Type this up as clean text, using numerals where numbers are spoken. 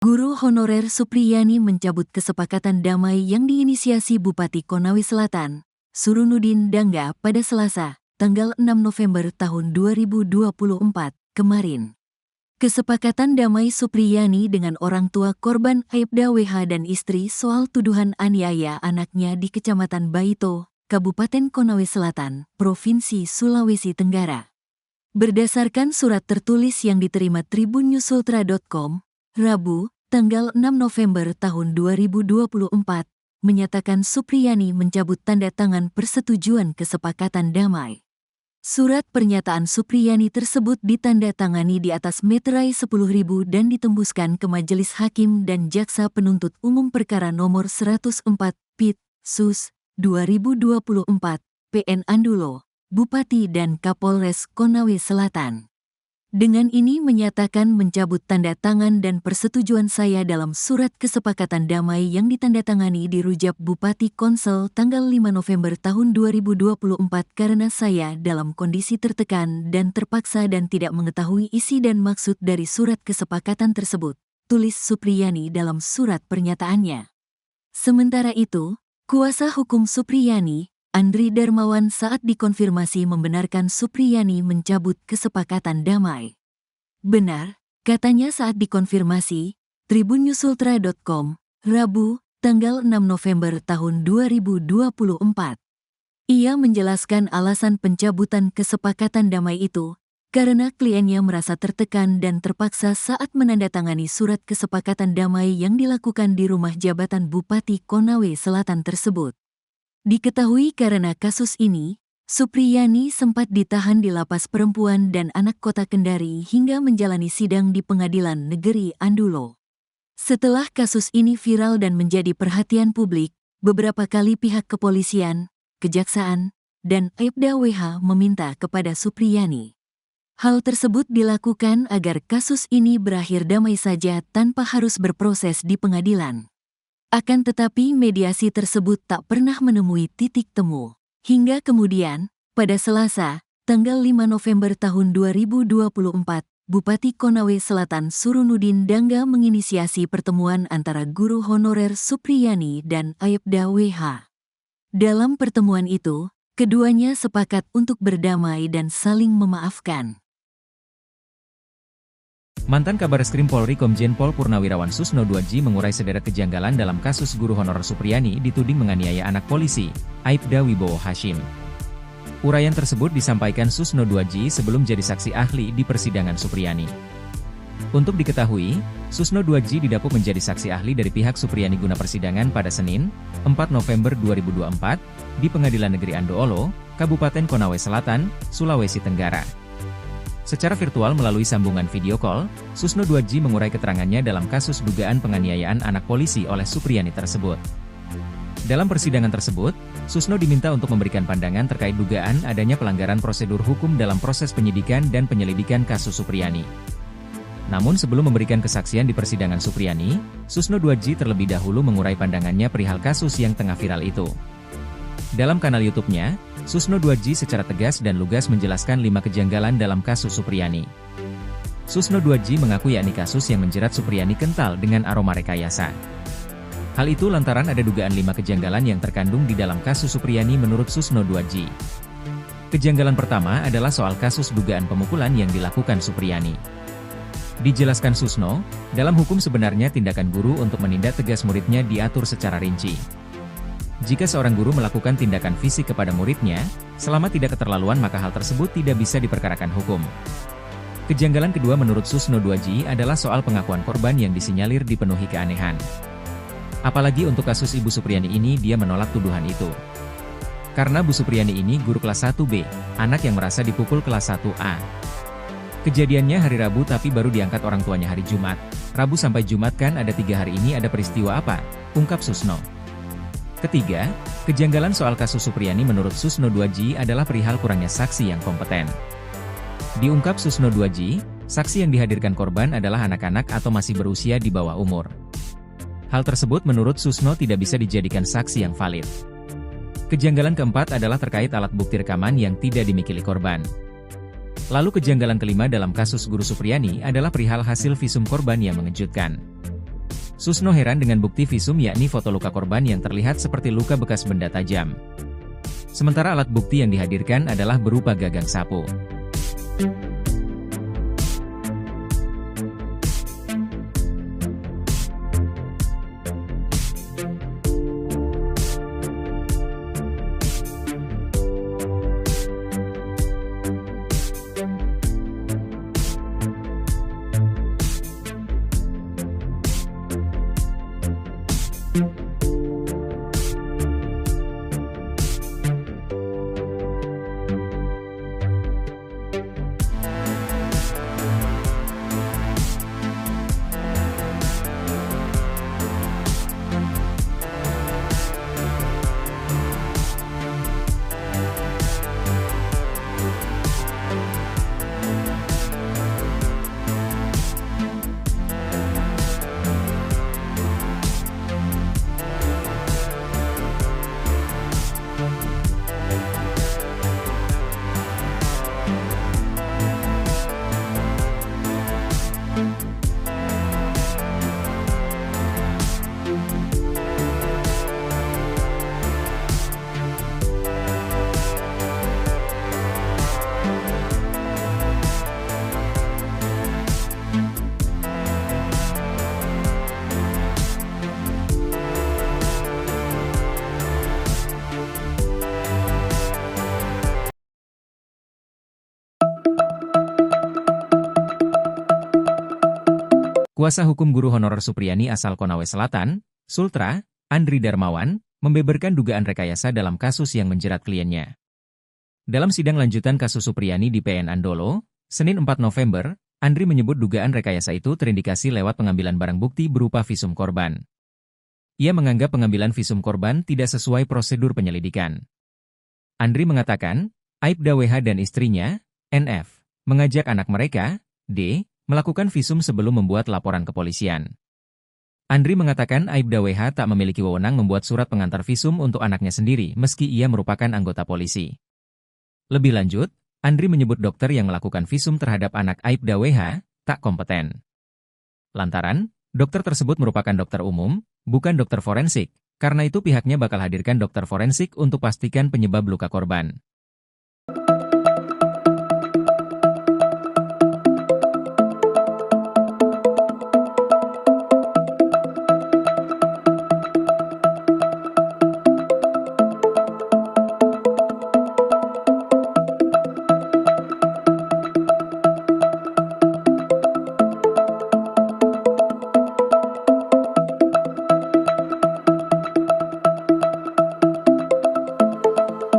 Guru honorer Supriyani mencabut kesepakatan damai yang diinisiasi Bupati Konawe Selatan, Surunudin Dangga pada Selasa, tanggal 6 November tahun 2024, kemarin. Kesepakatan damai Supriyani dengan orang tua korban Aibda WH dan istri soal tuduhan aniaya anaknya di Kecamatan Baito, Kabupaten Konawe Selatan, Provinsi Sulawesi Tenggara. Berdasarkan surat tertulis yang diterima tribunnyusultra.com, Rabu, tanggal 6 November tahun 2024, menyatakan Supriyani mencabut tanda tangan persetujuan kesepakatan damai. Surat pernyataan Supriyani tersebut ditandatangani di atas meterai 10.000 dan ditembuskan ke Majelis Hakim dan Jaksa Penuntut Umum Perkara Nomor 104, PIT, Sus. 2024, PN Andulo, Bupati dan Kapolres Konawe Selatan. Dengan ini menyatakan mencabut tanda tangan dan persetujuan saya dalam surat kesepakatan damai yang ditandatangani di Rujab Bupati Konsel tanggal 5 November tahun 2024 karena saya dalam kondisi tertekan dan terpaksa dan tidak mengetahui isi dan maksud dari surat kesepakatan tersebut, tulis Supriyani dalam surat pernyataannya. Sementara itu, kuasa hukum Supriyani, Andri Darmawan saat dikonfirmasi membenarkan Supriyani mencabut kesepakatan damai. Benar, katanya saat dikonfirmasi, tribunnyusultra.com, Rabu, tanggal 6 November tahun 2024. Ia menjelaskan alasan pencabutan kesepakatan damai itu, karena kliennya merasa tertekan dan terpaksa saat menandatangani surat kesepakatan damai yang dilakukan di rumah jabatan Bupati Konawe Selatan tersebut. Diketahui karena kasus ini, Supriyani sempat ditahan di Lapas Perempuan dan Anak Kota Kendari hingga menjalani sidang di Pengadilan Negeri Andulo. Setelah kasus ini viral dan menjadi perhatian publik, beberapa kali pihak kepolisian, kejaksaan, dan Aibda WH meminta kepada Supriyani. Hal tersebut dilakukan agar kasus ini berakhir damai saja tanpa harus berproses di pengadilan. Akan tetapi mediasi tersebut tak pernah menemui titik temu. Hingga kemudian, pada Selasa, tanggal 5 November tahun 2024, Bupati Konawe Selatan Surunudin Dangga menginisiasi pertemuan antara guru honorer Supriyani dan Aibda WH. Dalam pertemuan itu, keduanya sepakat untuk berdamai dan saling memaafkan. Mantan Kabar Eskrim Polri Komjen Pol Purnawirawan Susno 2J mengurai sederet kejanggalan dalam kasus guru honorer Supriyani dituding menganiaya anak polisi, Aibda Wibowo Hashim. Uraian tersebut disampaikan Susno 2J sebelum jadi saksi ahli di persidangan Supriyani. Untuk diketahui, Susno 2J didapuk menjadi saksi ahli dari pihak Supriyani guna persidangan pada Senin, 4 November 2024, di Pengadilan Negeri Andoolo, Kabupaten Konawe Selatan, Sulawesi Tenggara. Secara virtual melalui sambungan video call, Susno 2J mengurai keterangannya dalam kasus dugaan penganiayaan anak polisi oleh Supriyani tersebut. Dalam persidangan tersebut, Susno diminta untuk memberikan pandangan terkait dugaan adanya pelanggaran prosedur hukum dalam proses penyidikan dan penyelidikan kasus Supriyani. Namun sebelum memberikan kesaksian di persidangan Supriyani, Susno 2J terlebih dahulu mengurai pandangannya perihal kasus yang tengah viral itu. Dalam kanal YouTube-nya, Susno 2J secara tegas dan lugas menjelaskan 5 kejanggalan dalam kasus Supriyani. Susno 2J mengakui yakni kasus yang menjerat Supriyani kental dengan aroma rekayasa. Hal itu lantaran ada dugaan 5 kejanggalan yang terkandung di dalam kasus Supriyani menurut Susno 2J. Kejanggalan pertama adalah soal kasus dugaan pemukulan yang dilakukan Supriyani. Dijelaskan Susno, dalam hukum sebenarnya tindakan guru untuk menindak tegas muridnya diatur secara rinci. Jika seorang guru melakukan tindakan fisik kepada muridnya, selama tidak keterlaluan maka hal tersebut tidak bisa diperkarakan hukum. Kejanggalan kedua menurut Susno 2J adalah soal pengakuan korban yang disinyalir dipenuhi keanehan. Apalagi untuk kasus Ibu Supriyani ini dia menolak tuduhan itu. Karena Bu Supriyani ini guru kelas 1B, anak yang merasa dipukul kelas 1A. Kejadiannya hari Rabu tapi baru diangkat orang tuanya hari Jumat. Rabu sampai Jumat kan ada 3 hari ini ada peristiwa apa? Ungkap Susno. Ketiga, kejanggalan soal kasus Supriyani menurut Susno 2J adalah perihal kurangnya saksi yang kompeten. Diungkap Susno 2J, saksi yang dihadirkan korban adalah anak-anak atau masih berusia di bawah umur. Hal tersebut menurut Susno tidak bisa dijadikan saksi yang valid. Kejanggalan keempat adalah terkait alat bukti rekaman yang tidak dimiliki korban. Lalu kejanggalan kelima dalam kasus guru Supriyani adalah perihal hasil visum korban yang mengejutkan. Susno heran dengan bukti visum yakni foto luka korban yang terlihat seperti luka bekas benda tajam. Sementara alat bukti yang dihadirkan adalah berupa gagang sapu. Kuasa hukum guru honorer Supriyani asal Konawe Selatan, Sultra, Andri Darmawan, membeberkan dugaan rekayasa dalam kasus yang menjerat kliennya. Dalam sidang lanjutan kasus Supriyani di PN Andolo, Senin 4 November, Andri menyebut dugaan rekayasa itu terindikasi lewat pengambilan barang bukti berupa visum korban. Ia menganggap pengambilan visum korban tidak sesuai prosedur penyelidikan. Andri mengatakan, Aibda WH dan istrinya, NF, mengajak anak mereka, D, melakukan visum sebelum membuat laporan kepolisian. Andri mengatakan Aibda WH tak memiliki wewenang membuat surat pengantar visum untuk anaknya sendiri meski ia merupakan anggota polisi. Lebih lanjut, Andri menyebut dokter yang melakukan visum terhadap anak Aibda WH tak kompeten. Lantaran, dokter tersebut merupakan dokter umum, bukan dokter forensik, karena itu pihaknya bakal hadirkan dokter forensik untuk pastikan penyebab luka korban.